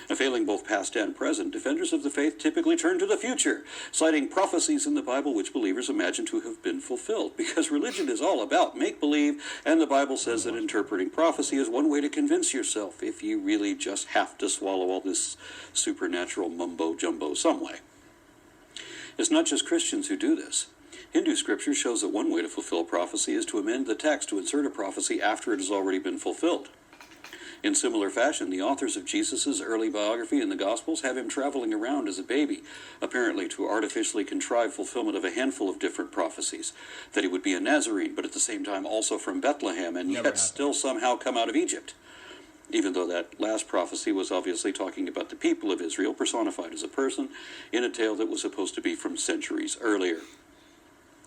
And failing both past and present, defenders of the faith typically turn to the future, citing prophecies in the Bible which believers imagine to have been fulfilled, because religion is all about make-believe, and the Bible says that interpreting prophecy is one way to convince yourself, if you really just have to swallow all this supernatural mumbo-jumbo some way. It's not just Christians who do this. Hindu scripture shows that one way to fulfill prophecy is to amend the text to insert a prophecy after it has already been fulfilled. In similar fashion, the authors of Jesus' early biography in the Gospels have him traveling around as a baby, apparently to artificially contrive fulfillment of a handful of different prophecies, that he would be a Nazarene, but at the same time also from Bethlehem, and yet still somehow come out of Egypt. Even though that last prophecy was obviously talking about the people of Israel personified as a person in a tale that was supposed to be from centuries earlier.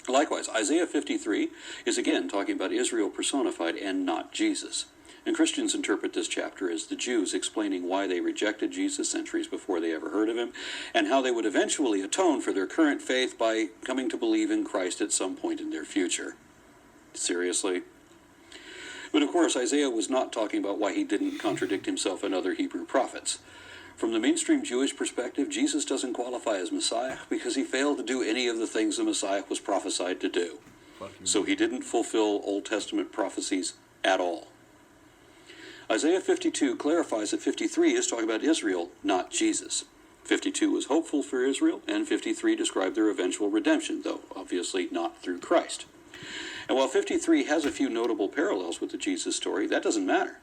Likewise, Isaiah 53 is again talking about Israel personified and not Jesus. And Christians interpret this chapter as the Jews explaining why they rejected Jesus centuries before they ever heard of him, and how they would eventually atone for their current faith by coming to believe in Christ at some point in their future. Seriously? But of course, Isaiah was not talking about why he didn't contradict himself and other Hebrew prophets. From the mainstream Jewish perspective, Jesus doesn't qualify as Messiah because he failed to do any of the things the Messiah was prophesied to do. So he didn't fulfill Old Testament prophecies at all. Isaiah 52 clarifies that 53 is talking about Israel, not Jesus. 52 was hopeful for Israel, and 53 described their eventual redemption, though obviously not through Christ. And while 53 has a few notable parallels with the Jesus story, that doesn't matter.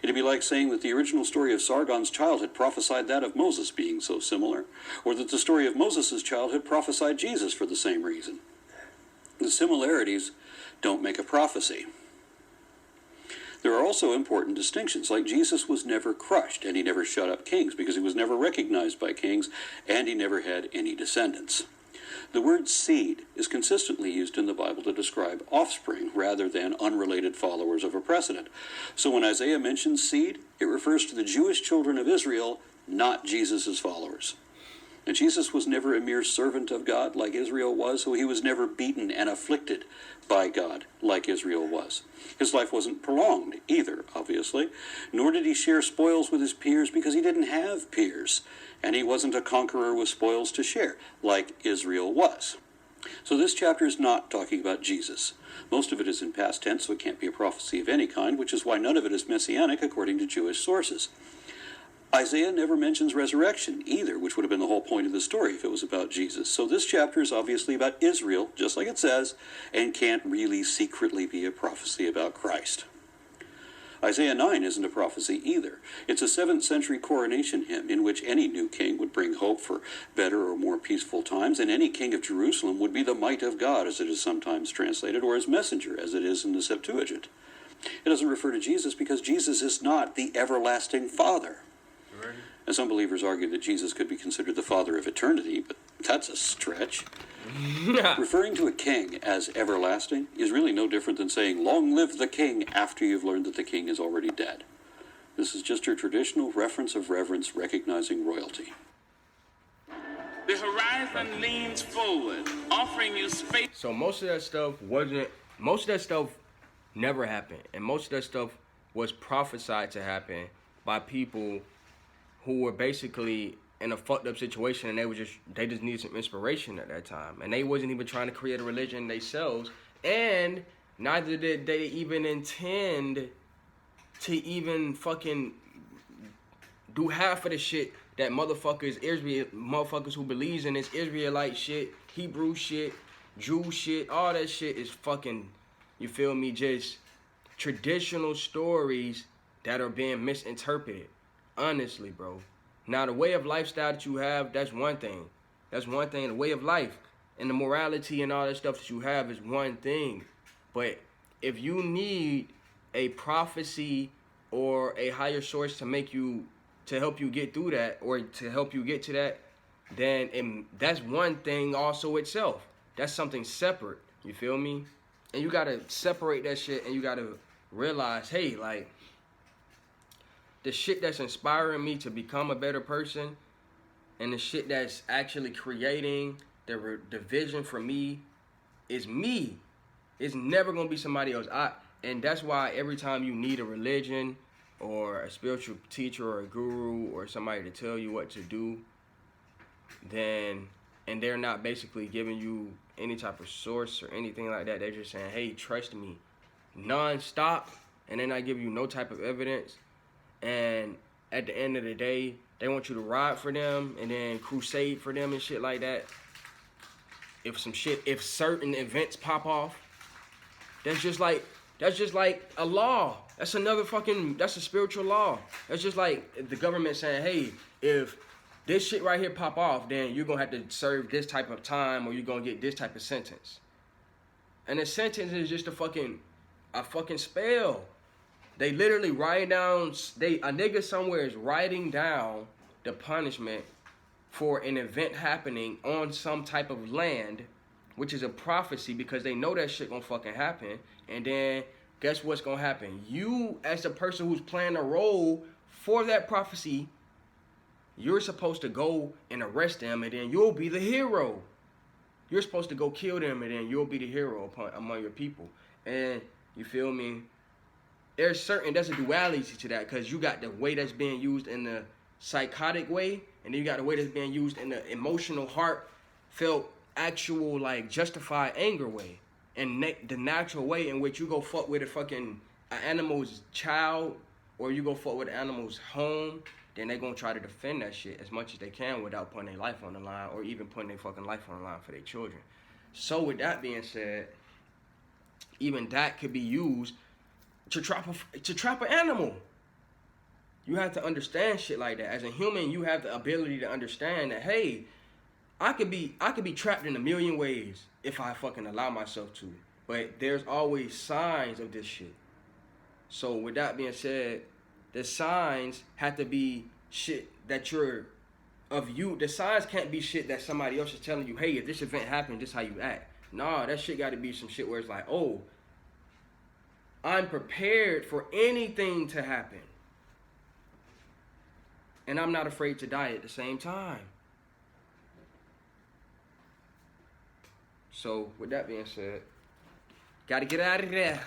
It'd be like saying that the original story of Sargon's childhood prophesied that of Moses being so similar, or that the story of Moses' childhood prophesied Jesus for the same reason. The similarities don't make a prophecy. There are also important distinctions, like Jesus was never crushed, and he never shut up kings because he was never recognized by kings, and he never had any descendants. The word seed is consistently used in the Bible to describe offspring rather than unrelated followers of a precedent. So when Isaiah mentions seed, it refers to the Jewish children of Israel, not Jesus' followers. And Jesus was never a mere servant of God like Israel was, so he was never beaten and afflicted by God like Israel was. His life wasn't prolonged either, obviously, nor did he share spoils with his peers because he didn't have peers, and he wasn't a conqueror with spoils to share like Israel was. So this chapter is not talking about Jesus. Most of it is in past tense, so it can't be a prophecy of any kind, which is why none of it is messianic according to Jewish sources. Isaiah never mentions resurrection either, which would have been the whole point of the story if it was about Jesus. So this chapter is obviously about Israel, just like it says, and can't really secretly be a prophecy about Christ. Isaiah 9 isn't a prophecy either. It's a 7th century coronation hymn in which any new king would bring hope for better or more peaceful times, and any king of Jerusalem would be the might of God, as it is sometimes translated, or his messenger, as it is in the Septuagint. It doesn't refer to Jesus because Jesus is not the everlasting Father. And some believers argue that Jesus could be considered the father of eternity, but that's a stretch. Referring to a king as everlasting is really no different than saying, long live the king, after you've learned that the king is already dead. This is just your traditional reference of reverence recognizing royalty. The horizon leans forward, offering you space. So most of that stuff never happened. And most of that stuff was prophesied to happen by people who were basically in a fucked up situation, and they just needed some inspiration at that time. And they wasn't even trying to create a religion themselves, and neither did they even intend to even fucking do half of the shit that motherfuckers who believes in this Israelite shit, Hebrew shit, Jew shit, all that shit is fucking, you feel me, just traditional stories that are being misinterpreted. Honestly, bro. Now, the way of lifestyle that you have, that's one thing. That's one thing. The way of life and the morality and all that stuff that you have is one thing. But if you need a prophecy or a higher source to help you get through that, or to help you get to that, then that's one thing also itself. That's something separate. You feel me? And you got to separate that shit, and you got to realize, hey, like, the shit that's inspiring me to become a better person, and the shit that's actually creating the vision for me is me. It's never going to be somebody else. And that's why every time you need a religion or a spiritual teacher or a guru or somebody to tell you what to do, and they're not basically giving you any type of source or anything like that, they're just saying, hey, trust me, non-stop, and they're not giving you no type of evidence. And at the end of the day, they want you to ride for them and then crusade for them and shit like that. If certain events pop off, that's just like That's just like a law. That's a spiritual law. That's just like the government saying, hey, if this shit right here pop off, then you're going to have to serve this type of time or you're going to get this type of sentence. And the sentence is just a fucking spell. They literally write down, a nigga somewhere is writing down the punishment for an event happening on some type of land, which is a prophecy because they know that shit gonna fucking happen. And then guess what's gonna happen? You, as the person who's playing a role for that prophecy, you're supposed to go and arrest them, and then you'll be the hero. You're supposed to go kill them, and then you'll be the hero among your people. And you feel me? There's a duality to that, because you got the way that's being used in the psychotic way, and then you got the way that's being used in the emotional, heartfelt, actual, like, justified anger way. And the natural way in which you go fuck with an animal's child, or you go fuck with an animal's home, then they're going to try to defend that shit as much as they can without putting their life on the line, or even putting their fucking life on the line for their children. So with that being said, even that could be used to trap an animal. You have to understand shit like that. As a human, you have the ability to understand that, hey, I could be trapped in a million ways if I fucking allow myself to. But there's always signs of this shit. So with that being said, the signs have to be shit that you're of you. The signs can't be shit that somebody else is telling you, hey, if this event happened, this is how you act. Nah, that shit got to be some shit where it's like, oh, I'm prepared for anything to happen. And I'm not afraid to die at the same time. So, with that being said, gotta get out of there.